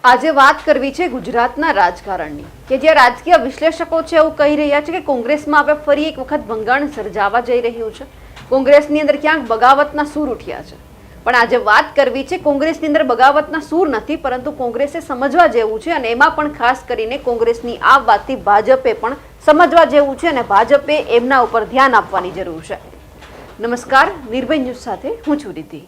આજે વાત કરવી છે ગુજરાતના રાજકારણની કે જે રાજકીય વિશ્લેષકો છે એવું કહી રહ્યા છે કે કોંગ્રેસમાં હવે ફરી એક વખત ભંગાણ સર્જાવા જઈ રહ્યું છે। કોંગ્રેસની અંદર ક્યાંક બગાવતના સૂર ઉઠ્યા છે, પણ આજે વાત કરવી છે કોંગ્રેસની અંદર બગાવતના સૂર નથી, પરંતુ કોંગ્રેસે સમજવા જેવું છે અને એમાં પણ ખાસ કરીને કોંગ્રેસની આ વાતથી ભાજપે પણ સમજવા જેવું છે અને ભાજપે એમના ઉપર ધ્યાન આપવાની જરૂર છે। નમસ્કાર, નિર્ભય ન્યૂઝ સાથે હું છું રીતિ।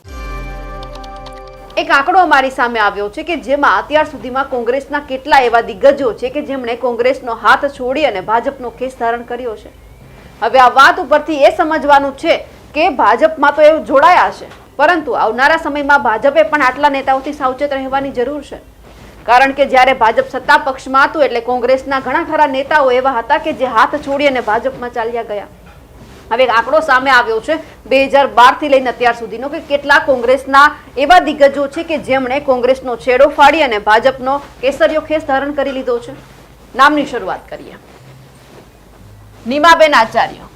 એક આંકડો અમારી સામે આવ્યો છે કે જેમાં અત્યાર સુધીમાં કોંગ્રેસના કેટલા એવા દિગ્ગજો છે કે જેમણે કોંગ્રેસનો હાથ છોડી અને ભાજપનો ખેસ ધારણ કર્યો છે। હવે આ વાત ઉપરથી એ સમજવાનું છે કે ભાજપમાં તો એવું જોડાયા છે, પરંતુ આવનારા સમયમાં ભાજપે પણ આટલા નેતાઓથી સાવચેત રહેવાની જરૂર છે, કારણ કે જ્યારે ભાજપ સત્તા પક્ષમાં હતું એટલે કોંગ્રેસના ઘણા ખરા નેતાઓ એવા હતા કે જે હાથ છોડી અને ભાજપમાં ચાલ્યા ગયા। હવે એક આંકડો સામે આવ્યો છે 2012 થી લઈને અત્યાર સુધીનો કે કેટલા કોંગ્રેસના એવા દિગ્ગજો છે કે જેમણે કોંગ્રેસનો છેડો ફાડી અને ભાજપનો કેસરીયો ખેસ ધારણ કરી લીધો છે। નામની શરૂઆત કરીએ। નીમાબેન આચાર્ય,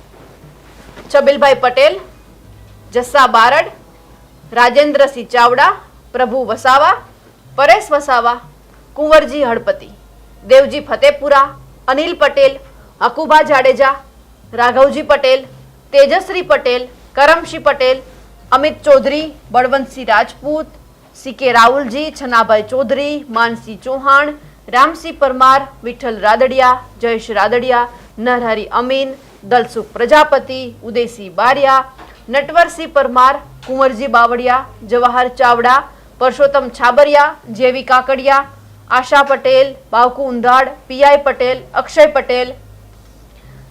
છબીલભાઈ પટેલ, જસ્સા બારડ, રાજેન્દ્રસિંહ ચાવડા, પ્રભુ વસાવા, પરેશ વસાવા, કુંવરજી હળપતિ, દેવજી ફતેપુરા, અનિલ પટેલ, હકુબા જાડેજા, રાઘવજી પટેલ, તેજશ્રી પટેલ, કરમસિંહ પટેલ, અમિત ચૌધરી, બળવંતસિંહ રાજપૂત, સીકે રાહુલજી, છનાભાઈ ચૌધરી, માનસિંહ ચૌહાણ, રામસિંહ પરમાર, વિઠ્ઠલ રાદડિયા, જયેશ રાદડિયા, નરહરી અમીન, દલસુખ પ્રજાપતિ, ઉદયસિંહ બારિયા, નટવરસિંહ પરમાર, કુંવરજી બાવળિયા, જવાહર ચાવડા, પરસોત્તમ છાબરિયા, જેવી કાકડિયા, આશા પટેલ, બાવકુ ઉંધાડ, પીઆઈ પટેલ, અક્ષય પટેલ,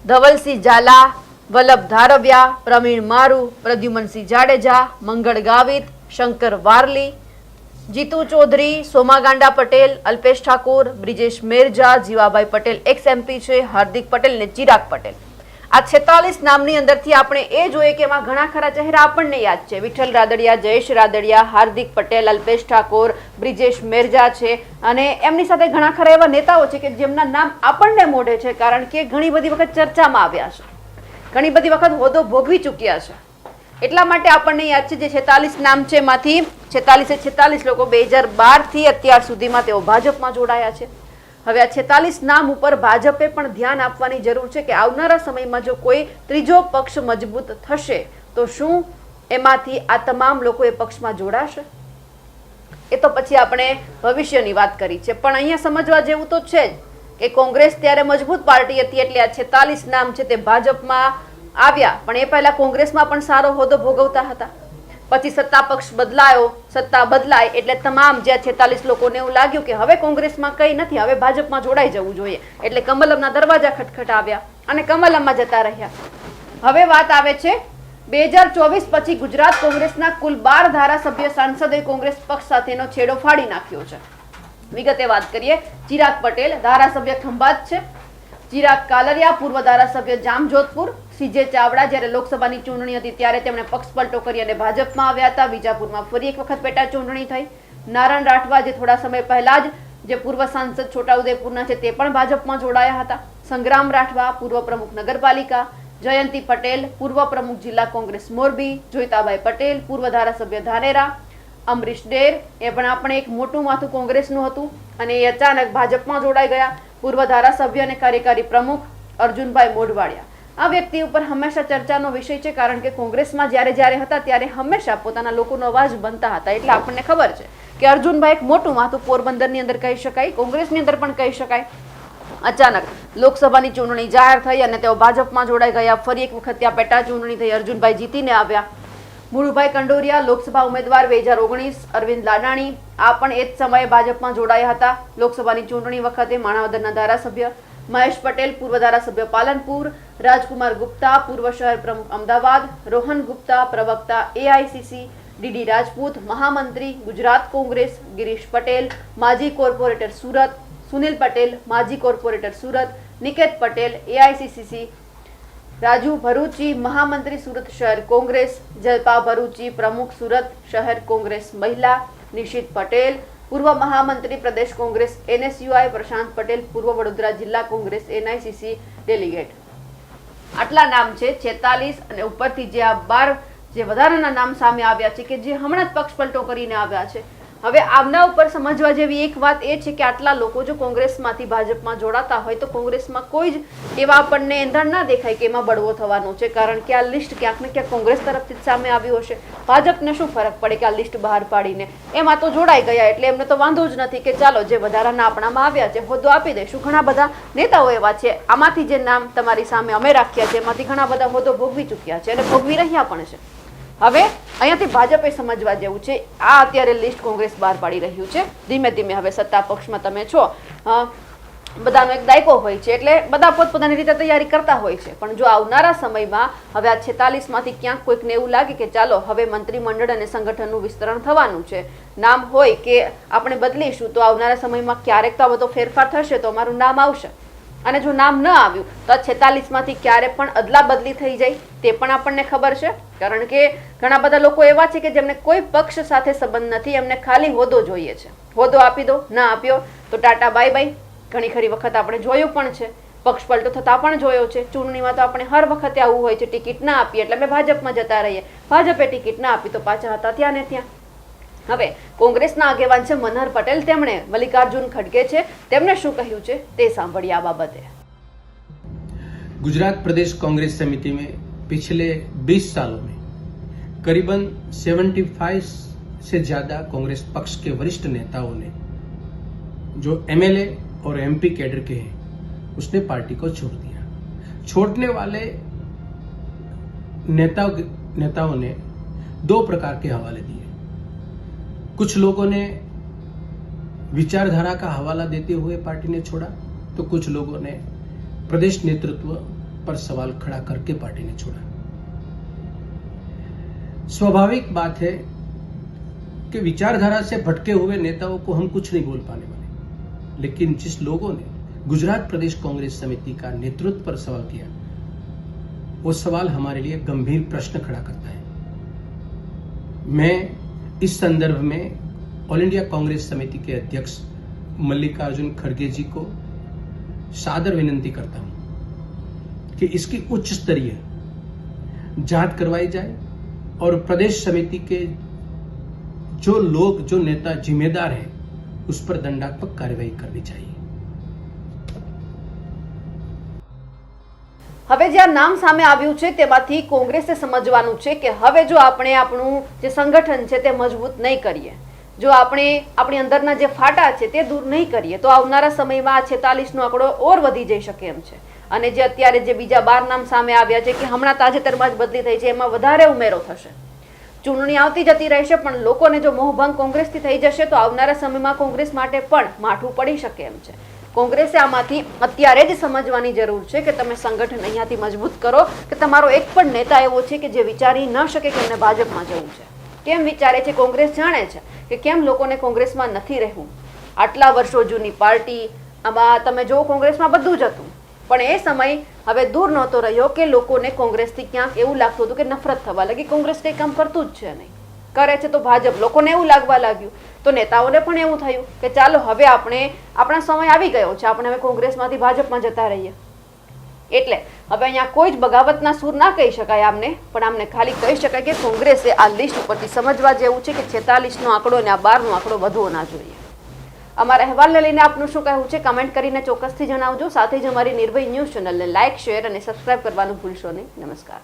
ધવલસિંહ ઝાલા, વલ્લભ ધારવિયા, પ્રવીણ મારુ, પ્રદ્યુમનસિંહ જાડેજા, મંગળ ગાવિત, શંકર વારલી, જીતુ ચૌધરી, સોમાગાંડા પટેલ, અલ્પેશ ઠાકોર, બ્રિજેશ મેરજા, જીવાભાઈ પટેલ એક્સ એમપી છે, હાર્દિક પટેલ ને ચિરાગ પટેલ। આ 46 નામની અંદરથી આપણે એ જોઈએ કે એમાં ઘણા ખરા ચહેરા આપણને યાદ છે। વિઠ્ઠલ રાદડિયા, જયેશ રાદડિયા, હાર્દિક પટેલ, અલ્પેશ ઠાકોર, બ્રિજેશ મેરજા છે અને એમની સાથે ઘણા ખરા એવા નેતાઓ છે કે જેમના નામ આપણને મોઢે છે, કારણ કે ઘણી બધી વખત ચર્ચામાં આવ્યા છે, ઘણી બધી વખત હોદ્દો ભોગવી ચૂક્યા છે, એટલા માટે આપણને યાદ છે। જે 46 નામ છે એમાંથી 46 લોકો 2012 થી અત્યાર સુધીમાં તેઓ ભાજપમાં જોડાયા છે। હવે આ 46 નામ ઉપર ભાજપે પણ ધ્યાન આપવાની જરૂર છે કે આવનારા સમયમાં જો કોઈ ત્રીજો પક્ષ મજબૂત થશે તો શું એમાંથી આ તમામ લોકો એ પક્ષમાં જોડાશે? એ તો પછી આપણે ભવિષ્યની વાત કરી છે, પણ અહીંયા સમજવા જેવું તો છે જ કે કોંગ્રેસ ત્યારે મજબૂત પાર્ટી હતી એટલે આ 46 નામ છે તે ભાજપમાં આવ્યા, પણ એ પહેલા કોંગ્રેસમાં પણ સારો હોદ્દો ભોગવતા હતા। પછી સત્તા પક્ષ બદલાયો, સત્તા બદલાય એટલે તમામ જે 46 લોકોને એવું લાગ્યું કે હવે કોંગ્રેસમાં કંઈ નથી, હવે ભાજપમાં જોડાઈ જવું જોઈએ, એટલે કમલમના દરવાજા ખટખટાવ્યા અને કમલમમાં જતા રહ્યા। હવે વાત આવે છે 2024 પછી ગુજરાત કોંગ્રેસના કુલ 12 ધારાસભ્ય સાંસદોએ કોંગ્રેસ પક્ષ સાથેનો છેડો ફાડી નાખ્યો છે। વિગતે વાત કરીએ। ચિરાગ પટેલ ધારાસભ્ય ખંભાત છે, ચિરાગ કાલરિયા પૂર્વ ધારાસભ્ય જામજોધપુર, સીજે ચાવડા જ્યારે લોકસભાની ચૂંટણી હતી ત્યારે તેમણે પક્ષ પલટો કરી અને ભાજપમાં આવ્યા હતા, વિજાપુરમાં ફરી એક વખત પેટા ચૂંટણી થઈ। નારાયણ રાઠવા જે થોડા સમય પહેલા જ જે પૂર્વ સાંસદ છોટાઉદેપુરના છે તે પણ ભાજપમાં જોડાયા હતા। સંગ્રામ રાઠવા પૂર્વ પ્રમુખ નગરપાલિકા, જયંતિ પટેલ પૂર્વ પ્રમુખ જિલ્લા કોંગ્રેસ મોરબી, જોઈતાભાઈ પટેલ પૂર્વ ધારાસભ્ય ધાનેરા, અમરીશ ડેર એ પણ આપણે એક મોટું માથું કોંગ્રેસનું હતું અને એ અચાનક ભાજપમાં જોડાઈ ગયા। પૂર્વ ધારાસભ્ય અને કાર્યકારી પ્રમુખ અર્જુનભાઈ મોઢવાડિયા આ વ્યક્તિ ઉપર હંમેશા ચર્ચાનો વિષય છે, કારણ કે કોંગ્રેસમાં જ્યારે હતા ત્યારે હંમેશા પોતાના લોકોનો અવાજ બનતા હતા, એટલે આપણને ખબર છે કે અર્જુનભાઈ એક મોટું માથું પોરબંદરની અંદર કહી શકાય, કોંગ્રેસની અંદર પણ કહી શકાય। અચાનક લોકસભાની ચૂંટણી જાહેર થઈ અને તેઓ ભાજપમાં જોડાઈ ગયા, ફરી એક વખત ત્યાં પેટા ચૂંટણી થઈ, અર્જુનભાઈ જીતીને આવ્યા। મુળુભાઈ કંડોરિયા લોકસભા ઉમેદવાર 2019, અરવિંદ લાડાણી આ પણ એ જ સમયે ભાજપમાં જોડાયા હતા। લોકસભાની ચૂંટણી વખતે માણાવદરના ધારાસભ્ય મહેશ પટેલ પૂર્વ ધારાસભ્ય પાલનપુર, રાજકુમાર ગુપ્તા પૂર્વ શહેર પ્રમુખ અમદાવાદ, રોહન ગુપ્તા પ્રવક્તા એઆઈસીસી, ડીડી રાજપૂત મહામંત્રી ગુજરાત કોંગ્રેસ, ગિરીશ પટેલ માજી કોર્પોરેટર સુરત, સુનિલ પટેલ માજી કોર્પોરેટર સુરત, નિકેત પટેલ એઆઈસીસી, રાજુ ભરૂચી મહામંત્રી સુરત શહેર કોંગ્રેસ, જયપા ભરૂચી પ્રમુખ સુરત શહેર કોંગ્રેસ મહિલા, નિશિત પટેલ પૂર્વ મહામંત્રી પ્રદેશ કોંગ્રેસ એનએસયુઆઈ, પ્રશાંત પટેલ પૂર્વ વડોદરા જિલ્લા કોંગ્રેસ એનઆઈસીસી ડેલિગેટ। આટલા નામ છે 46 અને ઉપરથી જે આ 12 જે વધારાના નામ સામે આવ્યા છે કે જે હમણાં જ પક્ષ પલટો કરીને આવ્યા છે, હવે આમના ઉપર સમજવા જેવી એક વાત એ છે કે આટલા લોકો જો કોંગ્રેસમાંથી ભાજપમાં જોડાતા હોય તો કોંગ્રેસમાં કોઈ જ એવા આપણને એંધાણ ના દેખાય કે એમાં બળવો થવાનો છે, કારણ કે આ લિસ્ટ ક્યાંક ને ક્યાંક કોંગ્રેસ તરફથી જ સામે આવ્યું હશે. ભાજપને શું ફરક પડે કે આ લિસ્ટ બહાર પાડીને, એમાં તો જોડાઈ ગયા એટલે એમને તો વાંધો જ નથી કે ચાલો જે વધારાના આપણામાં આવ્યા છે હોદ્દો આપી દઈશું. ઘણા બધા નેતાઓ એવા છે, આમાંથી જે નામ તમારી સામે અમે રાખ્યા છે એમાંથી ઘણા બધા હોદ્દો ભોગવી ચૂક્યા છે અને ભોગવી રહ્યા પણ છે. હવે અહીંયાથી ભાજપે સમજવા જેવું છે, આ અત્યારે લિસ્ટ કોંગ્રેસ બહાર પાડી રહ્યું છે. ધીમે ધીમે હવે સત્તા પક્ષમાં તમે છો, બધાનો એક દાયકો હોય છે એટલે બધા પોતપોતાની રીતે તૈયારી કરતા હોય છે. પણ જો આવનારા સમયમાં હવે આ 46માંથી ક્યાંક કોઈકને એવું લાગે કે ચાલો હવે મંત્રીમંડળ અને સંગઠનનું વિસ્તરણ થવાનું છે, નામ હોય કે આપણે બદલીશું, તો આવનારા સમયમાં ક્યારેક તો આ બધો ફેરફાર થશે તો અમારું નામ આવશે. અને જો નામ ન આવ્યું તો આ 46માંથી ક્યારે પણ અદલા બદલી થઈ જાય તે પણ આપણને ખબર છે, કારણ કે ઘણા બધા લોકો એવા છે કે જેમને કોઈ પક્ષ સાથે સંબંધ નથી, એમને ખાલી હોદ્દો જોઈએ છે. હોદ્દો આપી દો, ના આપ્યો તો ટાટા બાય બાય. ઘણી ખરી વખત આપણે જોયું પણ છે, પક્ષ પલટો થતા પણ જોયો છે. ચૂંટણીમાં તો આપણે હર વખતે આવું હોય છે, ટિકિટ ના આપીએ એટલે અમે ભાજપમાં જતા રહીએ, ભાજપે ટિકિટ ના આપી તો પાછા હતા ત્યાં ને ત્યાં. હવે કોંગ્રેસના આગેવાન છે મનહર પટેલ, તેમણે મલ્લિકાર્જુન ખડગે છે, તેમણે શું કહ્યું છે તે સાંભળીએ આ બાબતે. गुजरात प्रदेश कांग्रेस समिति में पिछले 20 सालों में करीबन 75 से ज्यादा कांग्रेस पक्ष के वरिष्ठ नेताओं ने जो एमएलए और एमपी कैडर के हैं उसने पार्टी को छोड़ दिया. छोड़ने वाले नेताओं ने दो प्रकार के हवाले दिए. कुछ लोगों ने विचारधारा का हवाला देते हुए पार्टी ने छोड़ा, तो कुछ लोगों ने प्रदेश नेतृत्व पर सवाल खड़ा करके पार्टी ने छोड़ा. स्वाभाविक बात है कि विचारधारा से भटके हुए नेताओं को हम कुछ नहीं बोल पाने वाले, लेकिन जिस लोगों ने गुजरात प्रदेश कांग्रेस समिति का नेतृत्व पर सवाल किया, वो सवाल हमारे लिए गंभीर प्रश्न खड़ा करता है. मैं इस संदर्भ में ऑल इंडिया कांग्रेस समिति के अध्यक्ष मल्लिकार्जुन खड़गे जी को सादर विनंती करता हूं कि इसकी उच्च स्तरीय जांच करवाई जाए और प्रदेश समिति के जो लोग, जो नेता जिम्मेदार हैं, उस पर दंडात्मक कार्यवाही करनी चाहिए. હવે જે આ નામ સામે આવ્યું છે તેમાંથી કોંગ્રેસે સમજવાનું છે કે હવે જો આપણે આપણું જે સંગઠન છે તે મજબૂત નહીં કરીએ, જો આપણે આપણી અંદરના જે ફાટા છે તે દૂર નહીં કરીએ તો આવનારા સમયમાં આ 46નો આંકડો ઓર વધી જઈ શકે એમ છે. અને જે અત્યારે જે બીજા 12 નામ સામે આવ્યા છે કે હમણાં તાજેતરમાં જ બદલી થઈ છે, એમાં વધારે ઉમેરો થશે. ચૂંટણી આવતી જતી રહેશે પણ લોકોને જો મોહભંગ કોંગ્રેસથી થઈ જશે તો આવનારા સમયમાં કોંગ્રેસ માટે પણ માઠું પડી શકે એમ છે. કોંગ્રેસે આમાંથી અત્યારે જ સમજવાની જરૂર છે કે તમે સંગઠન અહીંયાથી મજબૂત કરો કે તમારો એક પણ નેતા એવો છે કે જે વિચારી ન શકે કે એમને ભાજપમાં જવું છે. કેમ વિચારે છે? કોંગ્રેસ જાણે છે કે કેમ લોકોને કોંગ્રેસમાં નથી રહેવું. આટલા વર્ષો જૂની પાર્ટી, આમાં તમે જો કોંગ્રેસમાં બધું જ હતું, પણ એ સમય હવે દૂર નહોતો રહ્યો કે લોકોને કોંગ્રેસથી ક્યાંક એવું લાગતું હતું કે નફરત થવા લાગી, કોંગ્રેસ કંઈ કામ કરતું જ છે નહીં, કરે છે તો ભાજપ. લોકોને એવું લાગવા લાગ્યું તો નેતાઓને પણ એવું થયું કે ચાલો હવે આપણા સમય આવી ગયો છે, આપણે હવે કોંગ્રેસમાંથી ભાજપમાં જતા રહીએ. એટલે હવે અહીંયા કોઈ જ બગાવતના સૂર ના કહી શકાય આમને, પણ આમને ખાલી કહી શકાય કે કોંગ્રેસે આ લિસ્ટ ઉપરથી સમજવા જેવું છે કે 46નો આંકડો અને આ 12નો આંકડો વધવો ના જોઈએ. અમારા અહેવાલને લઈને આપનું શું કહેવું છે કમેન્ટ કરીને ચોક્કસથી જણાવજો. સાથે જ અમારી નિર્ભય ન્યૂઝ ચેનલને લાઇક, શેર અને સબસ્ક્રાઇબ કરવાનું ભૂલશો નહીં. નમસ્કાર.